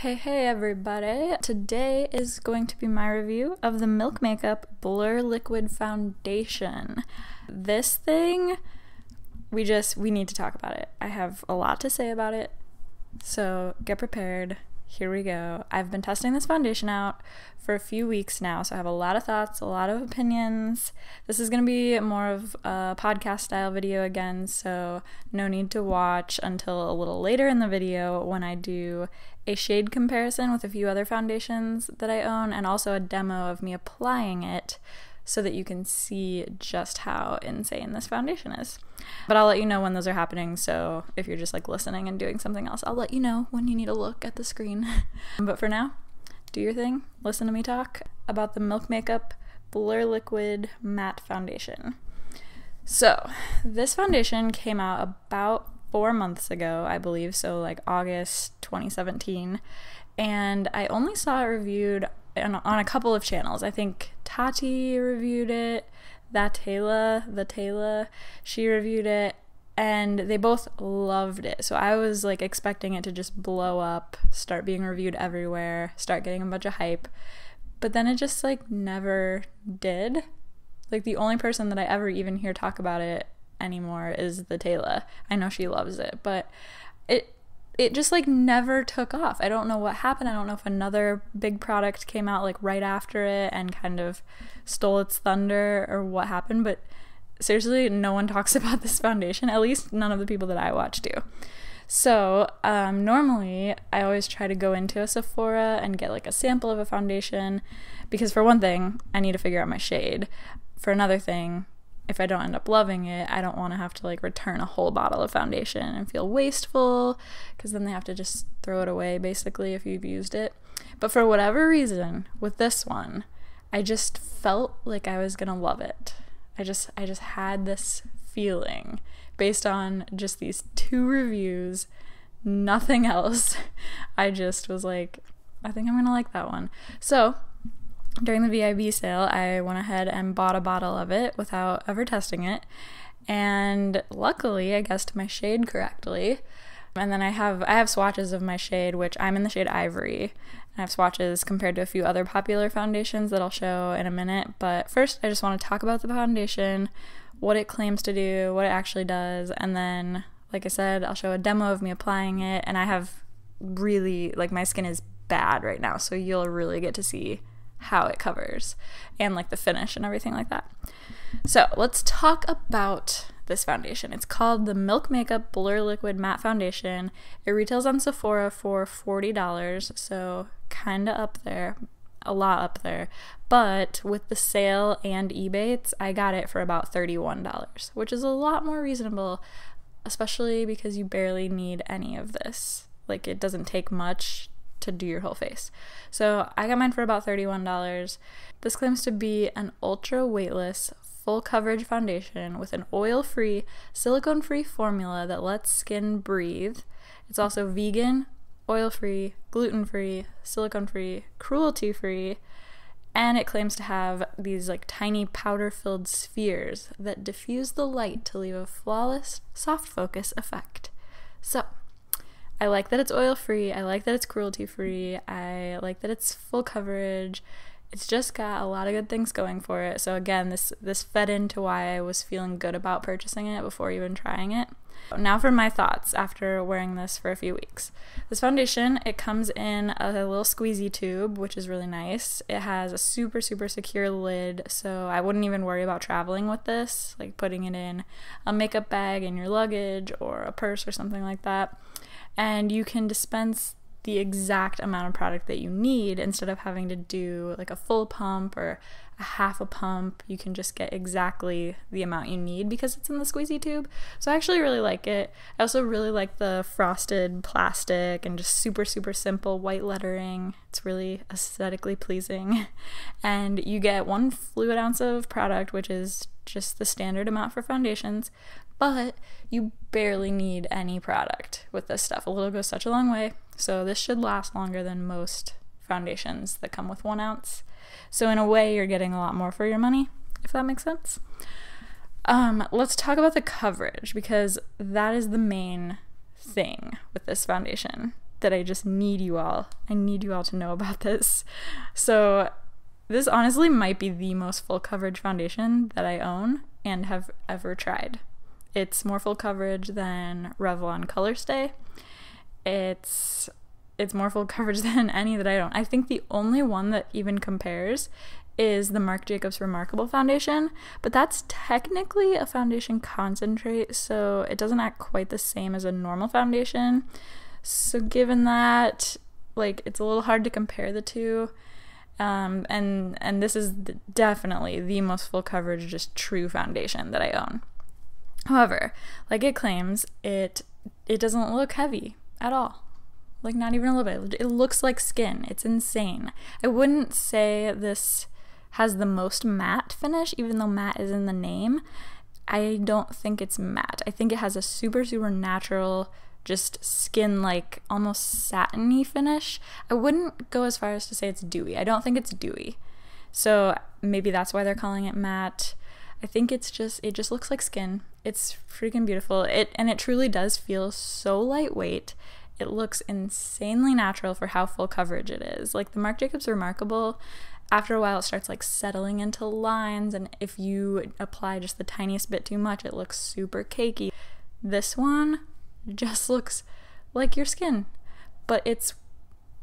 Hey everybody! Today is going to be my review of the Milk Makeup Blur Liquid Foundation. This thing, we need to talk about it. I have a lot to say about it, so get prepared. Here we go. I've been testing this foundation out for a few weeks now, so I have a lot of thoughts, a lot of opinions. This is going to be more of a podcast style video again, so no need to watch until a little later in the video when I do a shade comparison with a few other foundations that I own and also a demo of me applying it so that you can see just how insane this foundation is. But I'll let you know when those are happening, so if you're just like listening and doing something else, I'll let you know when you need to look at the screen. But for now, do your thing, listen to me talk about the Milk Makeup Blur Liquid Matte Foundation. So, this foundation came out about 4 months ago, I believe, so like August 2017, and I only saw it reviewed on a couple of channels. I think Tati reviewed it, Taylor, she reviewed it, and they both loved it. So I was like expecting it to just blow up, start being reviewed everywhere, start getting a bunch of hype, but then it just like never did. Like the only person that I ever even hear talk about it anymore is the Taylor. I know she loves it, but it just like never took off. I don't know what happened. I don't know if another big product came out like right after it and kind of stole its thunder or what happened, but seriously, no one talks about this foundation. At least none of the people that I watch do. So normally I always try to go into a Sephora and get like a sample of a foundation because for one thing, I need to figure out my shade. For another thing, if I don't end up loving it, I don't want to have to like return a whole bottle of foundation and feel wasteful because then they have to just throw it away basically if you've used it. But for whatever reason, with this one, I just felt like I was gonna love it. I just had this feeling based on just these 2 reviews, nothing else. I just was like, I think I'm gonna like that one. So during the VIB sale, I went ahead and bought a bottle of it without ever testing it, and luckily I guessed my shade correctly. And then I have swatches of my shade, which I'm in the shade Ivory, and I have swatches compared to a few other popular foundations that I'll show in a minute. But first, I just want to talk about the foundation, what it claims to do, what it actually does, and then, like I said, I'll show a demo of me applying it. And I have really, like, my skin is bad right now, so you'll really get to see how it covers and like the finish and everything like that. So let's talk about this foundation. It's called the Milk Makeup Blur Liquid Matte Foundation. It retails on Sephora for $40, so kind of up there, a lot up there. But with the sale and Ebates, I got it for about $31, which is a lot more reasonable, especially because you barely need any of this. Like, it doesn't take much to do your whole face. So I got mine for about $31. This claims to be an ultra weightless, full coverage foundation with an oil-free, silicone-free formula that lets skin breathe. It's also vegan, oil-free, gluten-free, silicone-free, cruelty-free, and it claims to have these like tiny powder-filled spheres that diffuse the light to leave a flawless, soft focus effect. So I like that it's oil-free, I like that it's cruelty-free, I like that it's full coverage. It's just got a lot of good things going for it. So again, this fed into why I was feeling good about purchasing it before even trying it. Now for my thoughts after wearing this for a few weeks. This foundation, it comes in a little squeezy tube, which is really nice. It has a super, super secure lid, so I wouldn't even worry about traveling with this, like putting it in a makeup bag in your luggage or a purse or something like that. And you can dispense the exact amount of product that you need instead of having to do like a full pump or a half a pump. You can just get exactly the amount you need because it's in the squeezy tube. So I actually really like it. I also really like the frosted plastic and just super, super simple white lettering. It's really aesthetically pleasing. And you get 1 fluid ounce of product, which is just the standard amount for foundations, but you barely need any product with this stuff. A little goes such a long way. So this should last longer than most foundations that come with 1 ounce. So in a way, you're getting a lot more for your money, if that makes sense. Let's talk about the coverage because that is the main thing with this foundation. that I just need you all to know about this. So this honestly might be the most full coverage foundation that I own and have ever tried. It's more full coverage than Revlon Colorstay. It's more full coverage than any that I own. I think the only one that even compares is the Marc Jacobs Remarkable foundation, but that's technically a foundation concentrate, so it doesn't act quite the same as a normal foundation. So given that, like, it's a little hard to compare the two. And this is definitely the most full coverage, just true foundation that I own. However, like it claims, it doesn't look heavy at all. Like, not even a little bit. It looks like skin. It's insane. I wouldn't say this has the most matte finish, even though matte is in the name. I don't think it's matte. I think it has a super, super natural, just skin-like, almost satiny finish. I wouldn't go as far as to say it's dewy. I don't think it's dewy. So maybe that's why they're calling it matte. I think it just looks like skin. It's freaking beautiful. And it truly does feel so lightweight. It looks insanely natural for how full coverage it is. Like the Marc Jacobs Remarkable, after a while it starts like settling into lines, and if you apply just the tiniest bit too much, it looks super cakey. This one just looks like your skin, but it's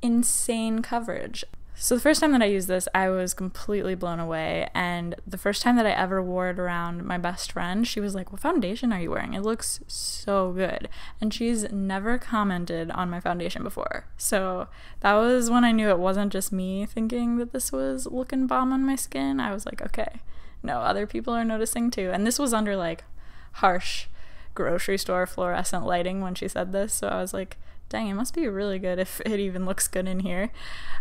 insane coverage. So the first time that I used this, I was completely blown away, and the first time that I ever wore it around my best friend, she was like, "What foundation are you wearing? It looks so good." And she's never commented on my foundation before. So that was when I knew it wasn't just me thinking that this was looking bomb on my skin. I was like, okay, no, other people are noticing too. And this was under like harsh grocery store fluorescent lighting when she said this, so I was like, dang, it must be really good if it even looks good in here.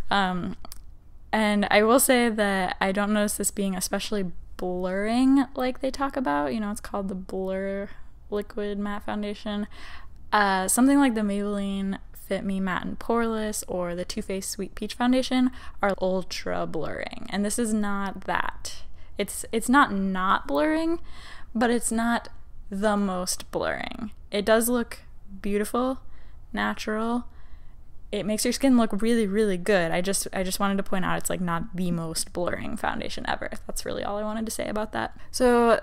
And I will say that I don't notice this being especially blurring like they talk about. You know, it's called the Blur Liquid Matte Foundation. Something like the Maybelline Fit Me Matte and Poreless or the Too Faced Sweet Peach Foundation are ultra blurring, and this is not that. It's not blurring, but it's not the most blurring. It does look beautiful, natural. It makes your skin look really, really good. I just wanted to point out it's like not the most blurring foundation ever. That's really all I wanted to say about that. So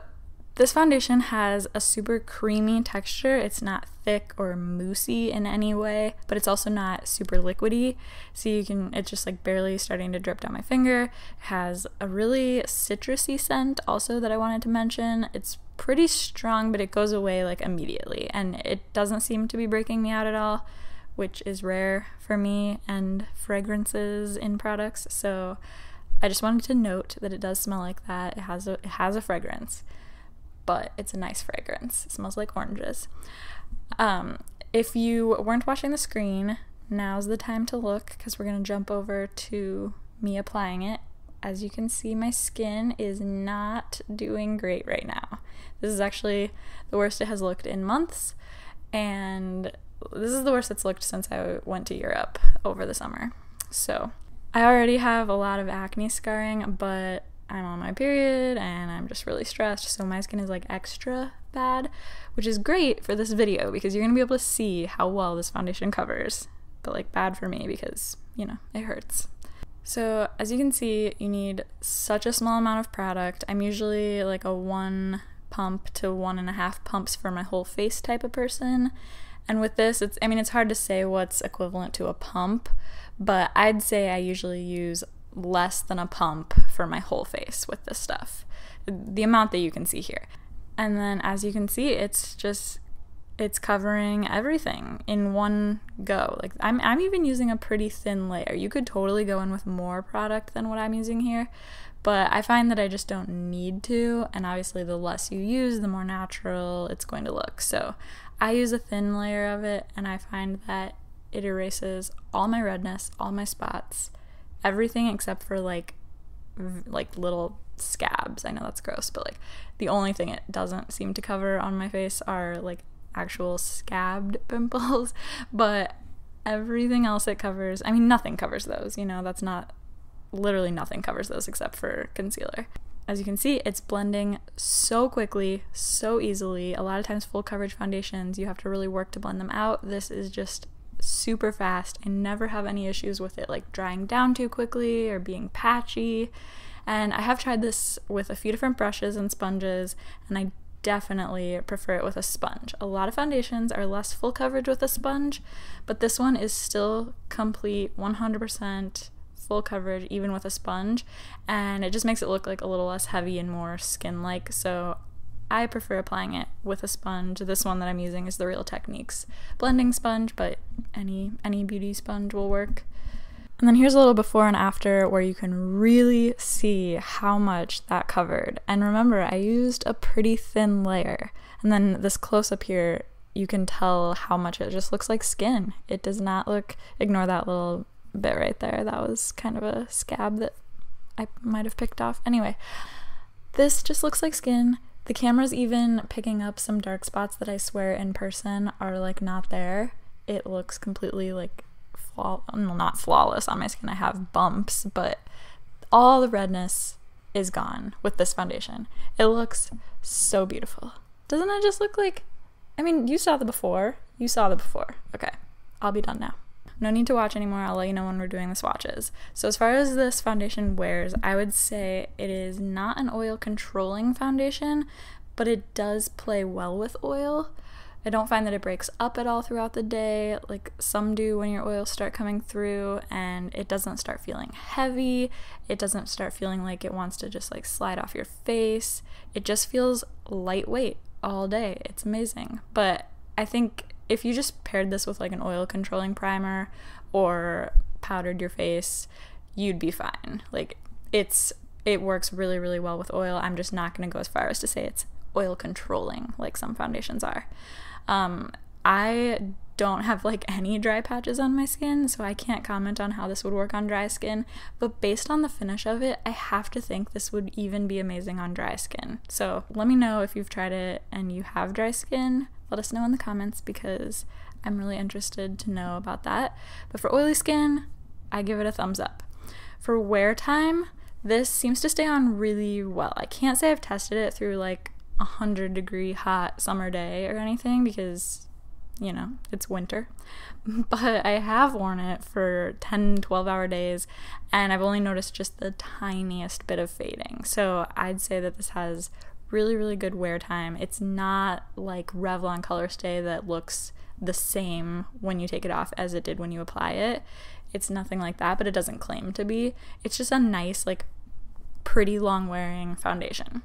this foundation has a super creamy texture. It's not thick or moussey in any way, but it's also not super liquidy. So it's just like barely starting to drip down my finger. It has a really citrusy scent also that I wanted to mention. It's pretty strong, but it goes away like immediately, and it doesn't seem to be breaking me out at all, which is rare for me and fragrances in products. So I just wanted to note that it does smell like that. It has a fragrance, but it's a nice fragrance. It smells like oranges. If you weren't watching the screen, now's the time to look, because we're going to jump over to me applying it. As you can see, my skin is not doing great right now. This is actually the worst it has looked in months, and this is the worst it's looked since I went to Europe over the summer. So I already have a lot of acne scarring, but I'm on my period and I'm just really stressed, so my skin is like extra bad, which is great for this video because you're gonna be able to see how well this foundation covers, but like bad for me because, you know, it hurts. So as you can see, you need such a small amount of product. I'm usually like a 1 pump to 1.5 pumps for my whole face type of person. And with this, it's hard to say what's equivalent to a pump, but I'd say I usually use less than a pump for my whole face with this stuff. The amount that you can see here. And then as you can see, it's covering everything in one go. Like I'm even using a pretty thin layer. You could totally go in with more product than what I'm using here, but I find that I just don't need to, and obviously the less you use, the more natural it's going to look. So I use a thin layer of it, and I find that it erases all my redness, all my spots, everything except for like little scabs. I know that's gross, but like the only thing it doesn't seem to cover on my face are like actual scabbed pimples, but everything else it covers, nothing covers those, you know, literally nothing covers those except for concealer. As you can see, it's blending so quickly, so easily. A lot of times full coverage foundations, you have to really work to blend them out. This is just super fast. I never have any issues with it like drying down too quickly or being patchy. And I have tried this with a few different brushes and sponges, and I definitely prefer it with a sponge. A lot of foundations are less full coverage with a sponge, but this one is still complete 100% full coverage even with a sponge, and it just makes it look like a little less heavy and more skin-like. So I prefer applying it with a sponge. This one that I'm using is the Real Techniques blending sponge, but any beauty sponge will work. And then here's a little before and after where you can really see how much that covered. And remember, I used a pretty thin layer. And then this close-up here, you can tell how much it just looks like skin. It does not look, ignore that little bit right there. That was kind of a scab that I might have picked off. Anyway, this just looks like skin. The camera's even picking up some dark spots that I swear in person are like not there. It looks completely like not flawless on my skin. I have bumps, but all the redness is gone with this foundation. It looks so beautiful. Doesn't it just look like, I mean, you saw the before. Okay, I'll be done now. No need to watch anymore. I'll let you know when we're doing the swatches. So as far as this foundation wears, I would say it is not an oil controlling foundation, but it does play well with oil. I don't find that it breaks up at all throughout the day, like some do when your oils start coming through, and it doesn't start feeling heavy. It doesn't start feeling like it wants to just like slide off your face. It just feels lightweight all day. It's amazing. But I think if you just paired this with like an oil controlling primer or powdered your face, you'd be fine. Like it works really, really well with oil. I'm just not going to go as far as to say it's oil controlling like some foundations are. I don't have like any dry patches on my skin, so I can't comment on how this would work on dry skin, but based on the finish of it, I have to think this would even be amazing on dry skin. So let me know if you've tried it and you have dry skin. Let us know in the comments because I'm really interested to know about that. But for oily skin, I give it a thumbs up. For wear time, this seems to stay on really well. I can't say I've tested it through like 100-degree hot summer day or anything because, you know, it's winter. But I have worn it for 10-12 hour days and I've only noticed just the tiniest bit of fading. So I'd say that this has really, really good wear time. It's not like Revlon Colorstay that looks the same when you take it off as it did when you apply it. It's nothing like that, but it doesn't claim to be. It's just a nice, like, pretty long wearing foundation.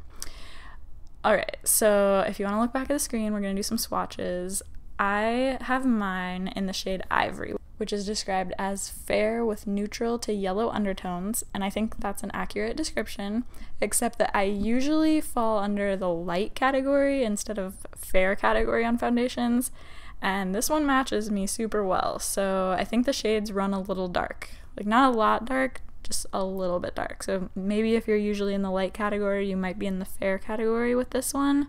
Alright, so if you want to look back at the screen, we're going to do some swatches. I have mine in the shade Ivory, which is described as fair with neutral to yellow undertones, and I think that's an accurate description, except that I usually fall under the light category instead of fair category on foundations, and this one matches me super well, so I think the shades run a little dark. Like, not a lot dark, just a little bit dark. So maybe if you're usually in the light category, you might be in the fair category with this one.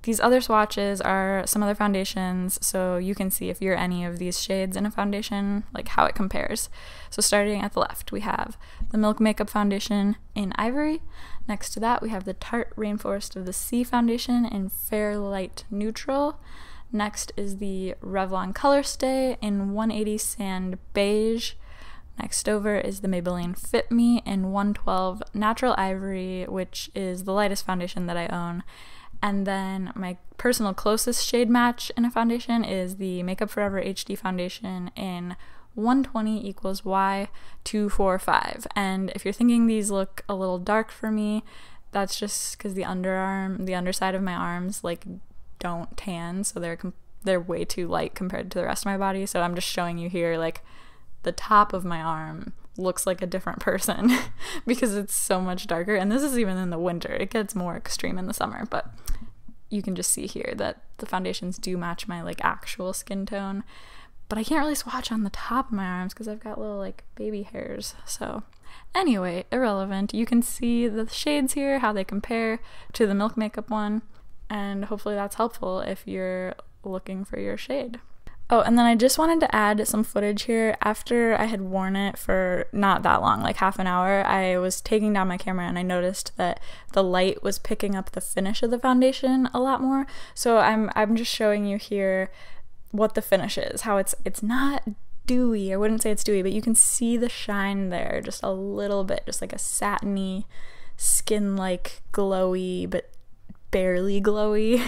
These other swatches are some other foundations, so you can see if you're any of these shades in a foundation, like how it compares. So starting at the left, we have the Milk Makeup Foundation in Ivory. Next to that, we have the Tarte Rainforest of the Sea Foundation in Fair Light Neutral. Next is the Revlon Colorstay in 180 Sand Beige. Next over is the Maybelline Fit Me in 112 Natural Ivory, which is the lightest foundation that I own. And then my personal closest shade match in a foundation is the Makeup Forever HD foundation in 120 equals Y245. And if you're thinking these look a little dark for me, that's just because the underside of my arms like don't tan, so they're way too light compared to the rest of my body. So I'm just showing you here like the top of my arm looks like a different person because it's so much darker, and this is even in the winter. It gets more extreme in the summer, but you can just see here that the foundations do match my like actual skin tone, but I can't really swatch on the top of my arms because I've got little like baby hairs. So anyway, irrelevant. You can see the shades here, how they compare to the Milk Makeup one, and hopefully that's helpful if you're looking for your shade. Oh, and then I just wanted to add some footage here. After I had worn it for not that long, like half an hour, I was taking down my camera and I noticed that the light was picking up the finish of the foundation a lot more. So I'm just showing you here what the finish is, how it's not dewy. I wouldn't say it's dewy, but you can see the shine there just a little bit, just like a satiny, skin-like glowy, but barely glowy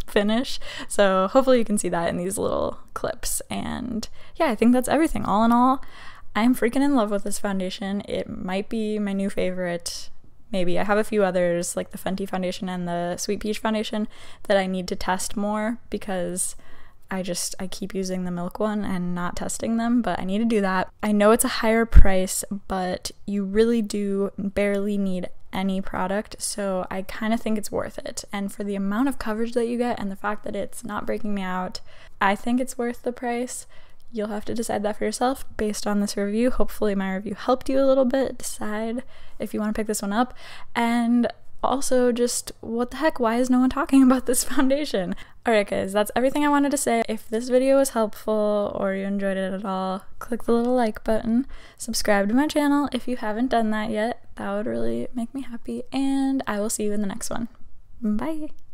finish. So hopefully you can see that in these little clips. And yeah, I think that's everything. All in all, I'm freaking in love with this foundation. It might be my new favorite. Maybe I have a few others, like the Fenty foundation and the Sweet Peach foundation, that I need to test more because I keep using the Milk one and not testing them, but I need to do that. I know it's a higher price, but you really do barely need any product, so I kind of think it's worth it. And for the amount of coverage that you get and the fact that it's not breaking me out, I think it's worth the price. You'll have to decide that for yourself based on this review. Hopefully my review helped you a little bit decide if you want to pick this one up. And also, just what the heck, why is no one talking about this foundation? Alright guys, that's everything I wanted to say. If this video was helpful or you enjoyed it at all, click the little like button, subscribe to my channel if you haven't done that yet. That would really make me happy, and I will see you in the next one. Bye!